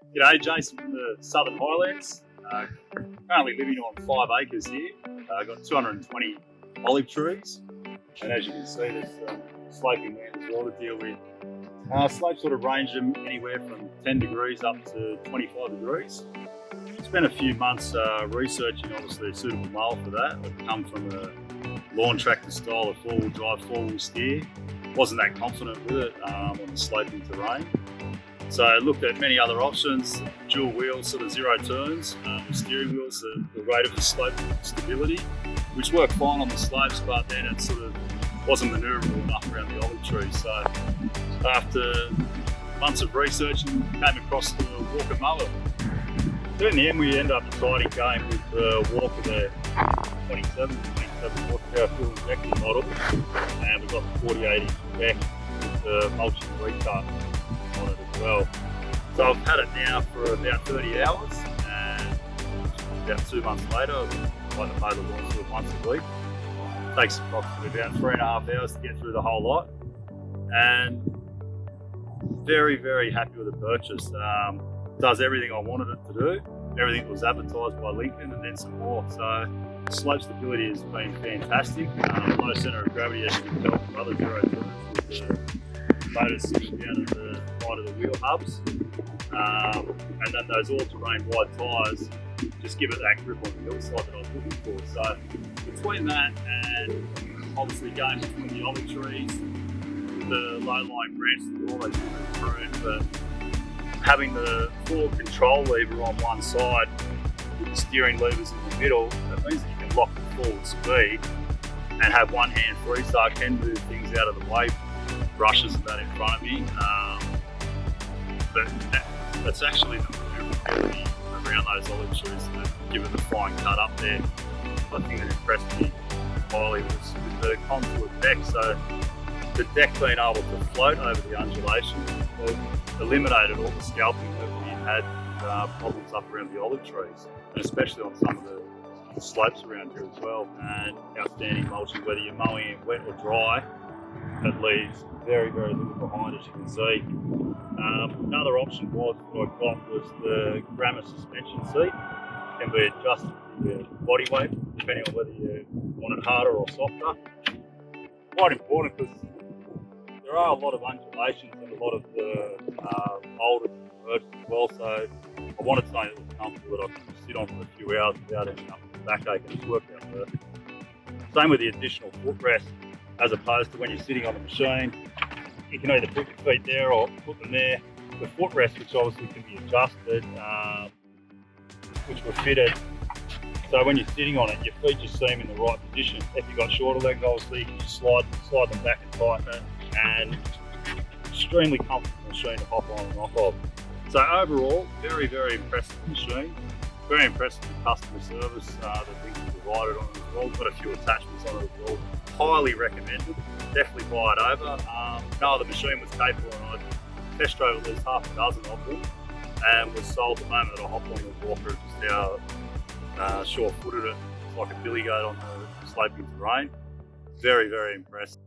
G'day, Jason from the Southern Highlands. Currently living on 5 acres here. Got 220 olive trees, and as you can see, there's sloping land as well to deal with. Slopes sort of range them anywhere from 10 degrees up to 25 degrees. Spent a few months researching obviously a suitable mower for that. I've come from a lawn tractor style of four-wheel drive, four-wheel steer. Wasn't that confident with it on the sloping terrain. So I looked at many other options, dual wheels, sort of zero turns, with steering wheels, the rate of the slope stability, which worked fine on the slopes, but then it sort of wasn't manoeuvrable enough around the olive trees. So after months of researching, came across the Walker Mower. So in the end, we ended up deciding going with the Walker, the 27 horsepower fuel injected model, and we've got the 48-inch deck with the mulching recut on it as well. So I've had it now for about 30 hours, and about 2 months later, I like to mow the lawn sort of once a week. It takes approximately about 3.5 hours to get through the whole lot, and very, very happy with the purchase. Does everything I wanted it to do, everything that was advertised by Lincoln, and then some more. So slope stability has been fantastic. Low centre of gravity, as you can tell from other zero turns, with the motor sitting down at the side of the wheel hubs, and then those all-terrain wide tyres just give it that grip on the hillside that I was looking for. So between that and obviously going between the olive trees, the low-lying branches will always be improved, but having the full control lever on one side with the steering levers in the middle, that means that you can lock the forward speed and have one hand free, so I can move things out of the way, brushes and that in front of me. But that's actually the maneuverability around those olive trees that give it the fine cut up there. I think that impressed me highly was with the contour deck. So the deck being able to float over the undulation eliminated all the scalping that we had problems up around the olive trees, and especially on some of the slopes around here as well. And outstanding mulching, whether you're mowing it wet or dry, it leaves very, very little behind, as you can see. Another option what I got was the Grama suspension seat. It can be adjusted to your body weight, depending on whether you want it harder or softer. Quite important because there are a lot of undulations and a lot of the boulders and emerges as well, so I wanted something that was comfortable that I could sit on for a few hours without ending up with a backache, and it's worked out perfect. Same with the additional footrest, as opposed to when you're sitting on the machine, you can either put your feet there or put them there. The footrest, which obviously can be adjusted, which were fitted, so when you're sitting on it, your feet just seem in the right position. If you've got shorter legs, obviously you can just slide them back and tighten it, and extremely comfortable machine to hop on and off of. So overall, very, very impressed with the machine. Very impressed with the customer service that Lincoln provided on it as well. Got a few attachments on it as well. Highly recommended. Definitely buy it over. No other machine was capable, and I test drove at least half a dozen of them, and was sold the moment that I hopped on the Walker, just how sure-footed it. It's like a billy goat on the sloping terrain. Very, very impressed.